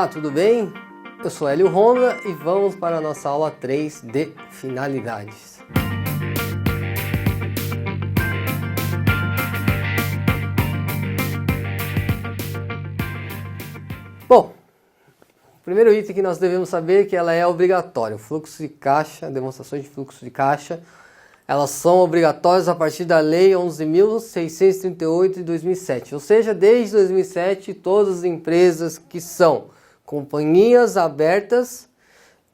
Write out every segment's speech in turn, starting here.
Olá, tudo bem? Eu sou Hélio Honda e vamos para a nossa aula 3 de finalidades. Bom, o primeiro item que nós devemos saber é que ela é obrigatória. O fluxo de caixa, demonstrações de fluxo de caixa, elas são obrigatórias a partir da Lei 11.638 de 2007. Ou seja, desde 2007, todas as empresas que são companhias abertas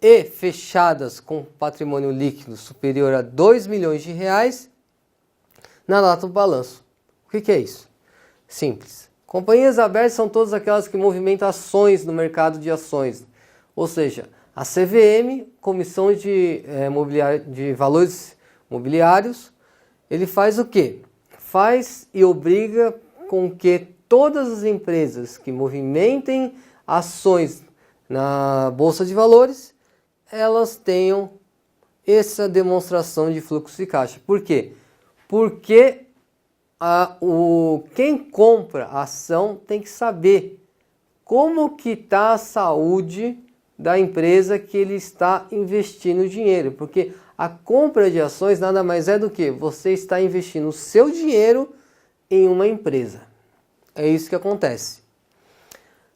e fechadas com patrimônio líquido superior a 2 milhões de reais na data do balanço. O que é isso? Simples. Companhias abertas são todas aquelas que movimentam ações no mercado de ações. Ou seja, a CVM, Comissão de Valores Mobiliários, ele faz o quê? Faz e obriga com que todas as empresas que movimentem ações na Bolsa de Valores, elas tenham essa demonstração de fluxo de caixa. Por quê? Porque quem compra a ação tem que saber como que está a saúde da empresa que ele está investindo o dinheiro. Porque a compra de ações nada mais é do que você está investindo o seu dinheiro em uma empresa. É isso que acontece.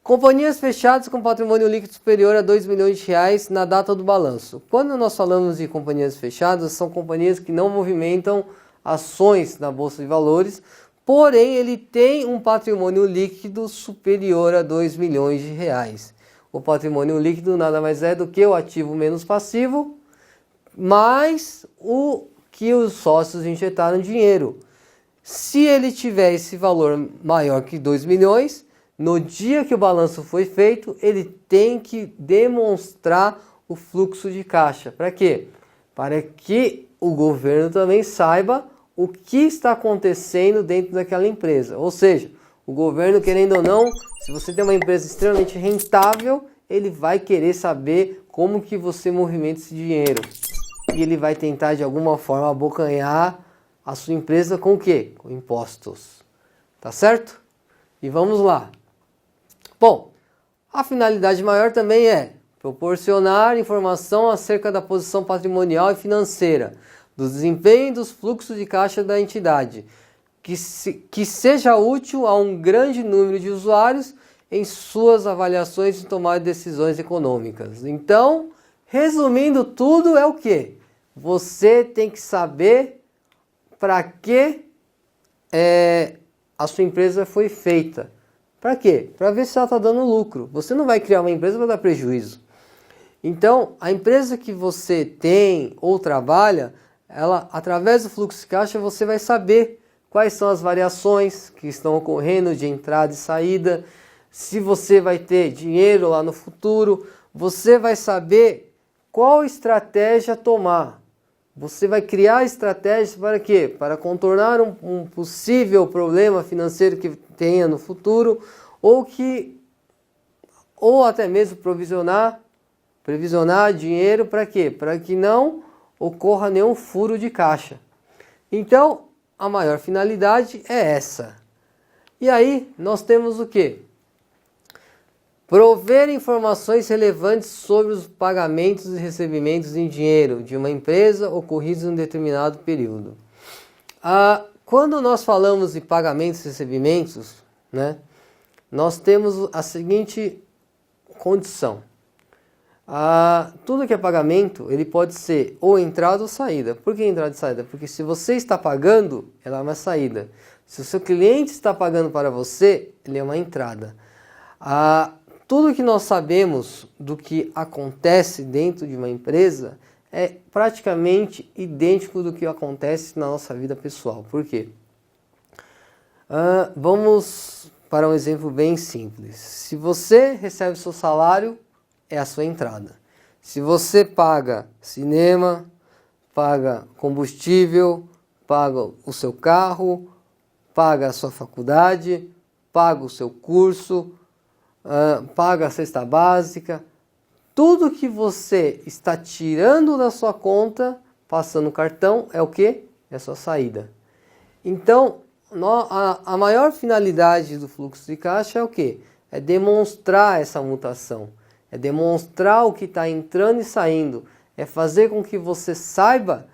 Companhias fechadas com patrimônio líquido superior a 2 milhões de reais na data do balanço. Quando nós falamos de companhias fechadas, são companhias que não movimentam ações na Bolsa de Valores, porém ele tem um patrimônio líquido superior a 2 milhões de reais. O patrimônio líquido nada mais é do que o ativo menos passivo, mais o que os sócios injetaram dinheiro. Se ele tiver esse valor maior que 2 milhões, no dia que o balanço foi feito, ele tem que demonstrar o fluxo de caixa. Para quê? Para que o governo também saiba o que está acontecendo dentro daquela empresa. Ou seja, o governo, querendo ou não, se você tem uma empresa extremamente rentável, ele vai querer saber como que você movimenta esse dinheiro. E ele vai tentar de alguma forma abocanhar a sua empresa com o quê? Com impostos. Tá certo? E vamos lá. Bom, a finalidade maior também é proporcionar informação acerca da posição patrimonial e financeira, do desempenho e dos fluxos de caixa da entidade, que seja útil a um grande número de usuários em suas avaliações e tomar decisões econômicas. Então, resumindo tudo, é o quê? Você tem que saber para que a sua empresa foi feita. Para quê? Para ver se ela está dando lucro. Você não vai criar uma empresa para dar prejuízo. Então, a empresa que você tem ou trabalha, ela, através do fluxo de caixa, você vai saber quais são as variações que estão ocorrendo de entrada e saída, se você vai ter dinheiro lá no futuro, você vai saber qual estratégia tomar. Você vai criar estratégias para quê? Para contornar um possível problema financeiro que tenha no futuro, ou até mesmo previsionar dinheiro para quê? Para que não ocorra nenhum furo de caixa. Então, a maior finalidade é essa. E aí, nós temos o quê? Prover informações relevantes sobre os pagamentos e recebimentos em dinheiro de uma empresa ocorridos em um determinado período. Quando nós falamos de pagamentos e recebimentos, né, nós temos a seguinte condição. Tudo que é pagamento, ele pode ser ou entrada ou saída. Por que entrada e saída? Porque se você está pagando, ela é uma saída. Se o seu cliente está pagando para você, ele é uma entrada. Tudo que nós sabemos do que acontece dentro de uma empresa é praticamente idêntico do que acontece na nossa vida pessoal. Por quê? Vamos para um exemplo bem simples. Se você recebe seu salário, é a sua entrada. Se você paga cinema, paga combustível, paga o seu carro, paga a sua faculdade, paga o seu curso, paga a cesta básica, tudo que você está tirando da sua conta, passando o cartão, é o quê? É a sua saída. Então, a maior finalidade do fluxo de caixa é o quê? é demonstrar essa mutação, é demonstrar o que está entrando e saindo, é fazer com que você saiba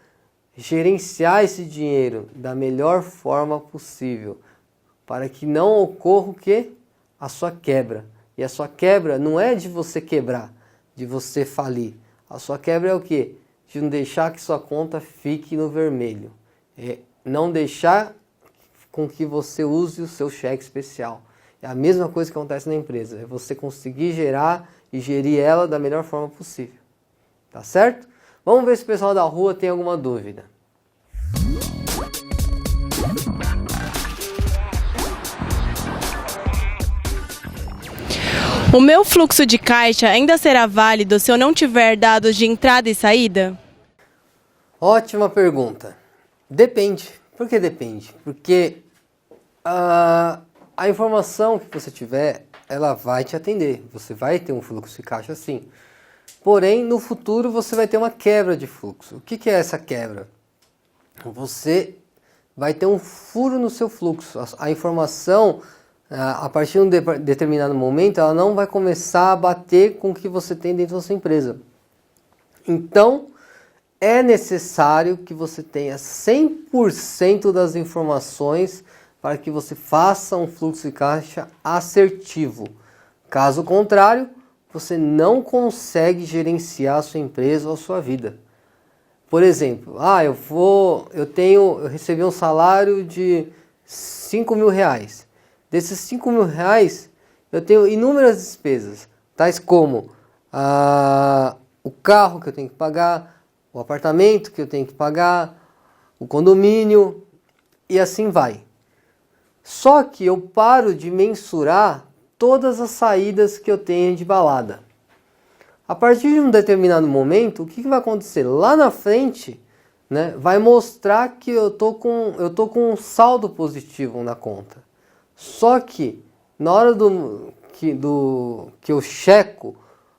gerenciar esse dinheiro da melhor forma possível, para que não ocorra o quê? A sua quebra. E a sua quebra não é de você quebrar, de você falir. A sua quebra é o quê? De não deixar que sua conta fique no vermelho. É não deixar com que você use o seu cheque especial. É a mesma coisa que acontece na empresa. É você conseguir gerar e gerir ela da melhor forma possível. Tá certo? Vamos ver se o pessoal da rua tem alguma dúvida. O meu fluxo de caixa ainda será válido se eu não tiver dados de entrada e saída? Ótima pergunta. Depende. Por que depende? Porque a informação que você tiver, ela vai te atender. Você vai ter um fluxo de caixa sim. Porém, no futuro você vai ter uma quebra de fluxo. O que é essa quebra? Você vai ter um furo no seu fluxo. A informação, a partir de um determinado momento, ela não vai começar a bater com o que você tem dentro da sua empresa. Então, é necessário que você tenha 100% das informações para que você faça um fluxo de caixa assertivo. Caso contrário, você não consegue gerenciar a sua empresa ou a sua vida. Por exemplo, eu recebi um salário de 5 mil reais. Desses 5 mil reais, eu tenho inúmeras despesas, tais como o carro que eu tenho que pagar, o apartamento que eu tenho que pagar, o condomínio e assim vai. Só que eu paro de mensurar todas as saídas que eu tenho de balada. A partir de um determinado momento, o que vai acontecer? Lá na frente, né, vai mostrar que eu tô com um saldo positivo na conta. Só que na hora que eu checo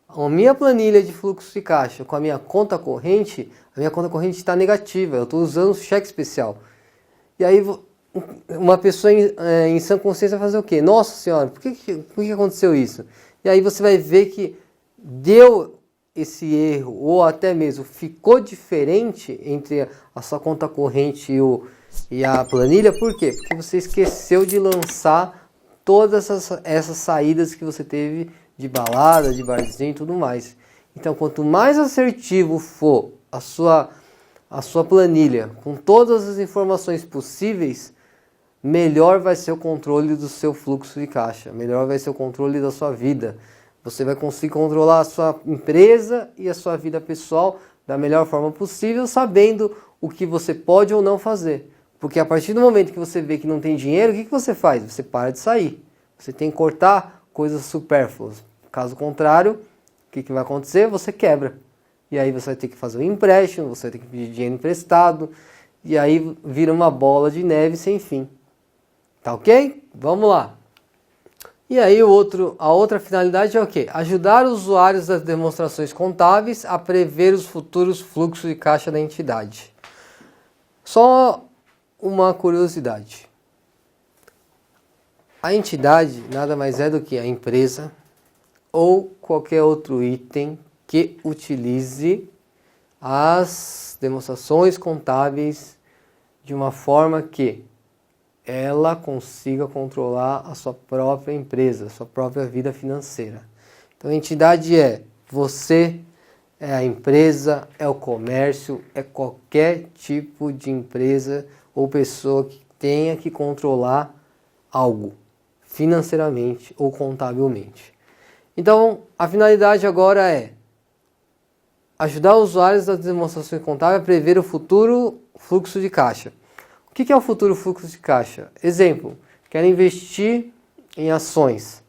a minha planilha de fluxo de caixa com a minha conta corrente está negativa. Eu estou usando o cheque especial. E aí uma pessoa em sã consciência vai fazer o quê? Nossa senhora, por que aconteceu isso? E aí você vai ver que deu esse erro, ou até mesmo ficou diferente entre a sua conta corrente e a planilha. Por quê? Porque você esqueceu de lançar todas essas saídas que você teve de balada, de barzinho e tudo mais. Então, quanto mais assertivo for a sua planilha, com todas as informações possíveis, melhor vai ser o controle do seu fluxo de caixa, melhor vai ser o controle da sua vida. Você vai conseguir controlar a sua empresa e a sua vida pessoal da melhor forma possível, sabendo o que você pode ou não fazer. Porque a partir do momento que você vê que não tem dinheiro, o que você faz? Você para de sair. Você tem que cortar coisas supérfluas. Caso contrário, o que vai acontecer? Você quebra. E aí você vai ter que fazer um empréstimo, você vai ter que pedir dinheiro emprestado, e aí vira uma bola de neve sem fim. Tá ok? Vamos lá. E aí a outra finalidade é o quê? Ajudar os usuários das demonstrações contábeis a prever os futuros fluxos de caixa da entidade. Só uma curiosidade. A entidade nada mais é do que a empresa ou qualquer outro item que utilize as demonstrações contábeis de uma forma que ela consiga controlar a sua própria empresa, a sua própria vida financeira. Então a entidade é você, é a empresa, é o comércio, é qualquer tipo de empresa ou pessoa que tenha que controlar algo financeiramente ou contabilmente. Então a finalidade agora é ajudar os usuários das demonstrações contábeis a prever o futuro fluxo de caixa. O que é o futuro fluxo de caixa? Exemplo, quero investir em ações.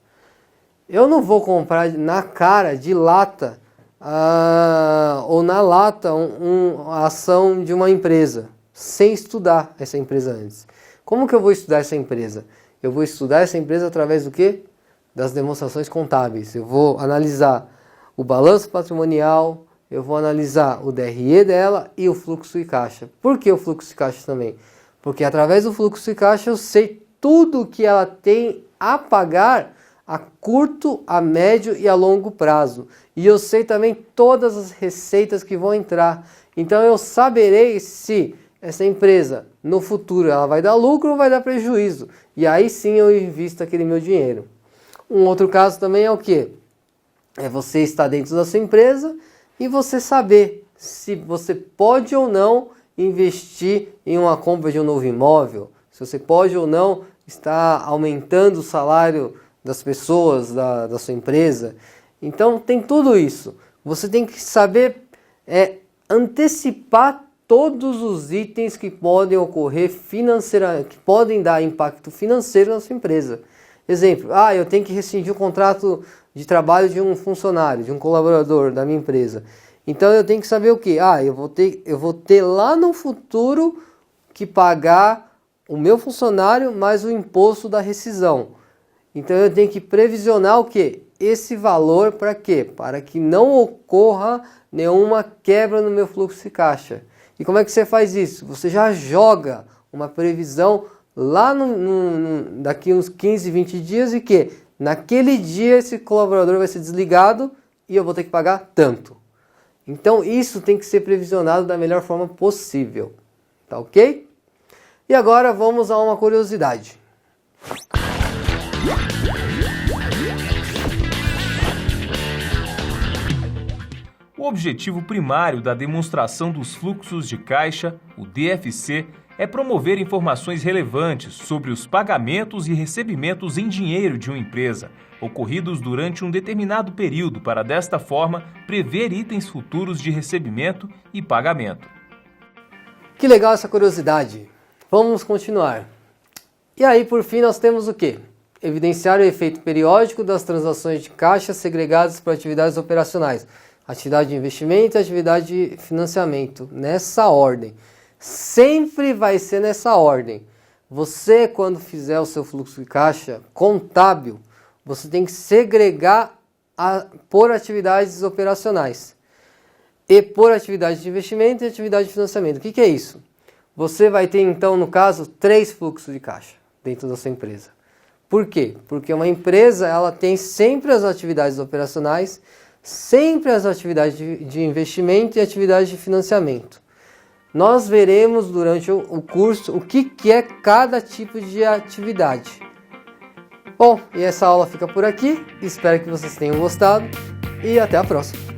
Eu não vou comprar na cara de lata ou na lata a ação de uma empresa, sem estudar essa empresa antes. Como que eu vou estudar essa empresa? Eu vou estudar essa empresa através do quê? Das demonstrações contábeis. Eu vou analisar o balanço patrimonial, eu vou analisar o DRE dela e o fluxo de caixa. Por que o fluxo de caixa também? Porque através do fluxo de caixa eu sei tudo que ela tem a pagar a curto, a médio e a longo prazo. E eu sei também todas as receitas que vão entrar. Então eu saberei se essa empresa no futuro ela vai dar lucro ou vai dar prejuízo. E aí sim eu invisto aquele meu dinheiro. Um outro caso também é o quê? É você estar dentro da sua empresa e você saber se você pode ou não investir em uma compra de um novo imóvel, se você pode ou não estar aumentando o salário das pessoas da sua empresa. Então tem tudo isso. Você tem que saber antecipar todos os itens que podem ocorrer financeiramente, que podem dar impacto financeiro na sua empresa. Exemplo, eu tenho que rescindir o contrato de trabalho de um funcionário, de um colaborador da minha empresa. Então eu tenho que saber o quê? Eu vou ter lá no futuro que pagar o meu funcionário mais o imposto da rescisão. Então eu tenho que previsionar o quê? Esse valor para quê? Para que não ocorra nenhuma quebra no meu fluxo de caixa. E como é que você faz isso? Você já joga uma previsão lá daqui uns 15, 20 dias e que naquele dia esse colaborador vai ser desligado e eu vou ter que pagar tanto. Então isso tem que ser previsionado da melhor forma possível. Tá ok? E agora vamos a uma curiosidade. O objetivo primário da demonstração dos fluxos de caixa, o DFC, é promover informações relevantes sobre os pagamentos e recebimentos em dinheiro de uma empresa, ocorridos durante um determinado período, para desta forma prever itens futuros de recebimento e pagamento. Que legal essa curiosidade. Vamos continuar. E aí, por fim, nós temos o quê? Evidenciar o efeito periódico das transações de caixa segregadas para atividades operacionais. Atividade de investimento e atividade de financiamento. Nessa ordem. Sempre vai ser nessa ordem. Você, quando fizer o seu fluxo de caixa contábil, você tem que segregar por atividades operacionais. E por atividade de investimento e atividade de financiamento. O que é isso? Você vai ter, então, no caso, 3 fluxos de caixa dentro da sua empresa. Por quê? Porque uma empresa ela tem sempre as atividades operacionais, sempre as atividades de investimento e atividades de financiamento. Nós veremos durante o curso o que é cada tipo de atividade. Bom, e essa aula fica por aqui. Espero que vocês tenham gostado e até a próxima.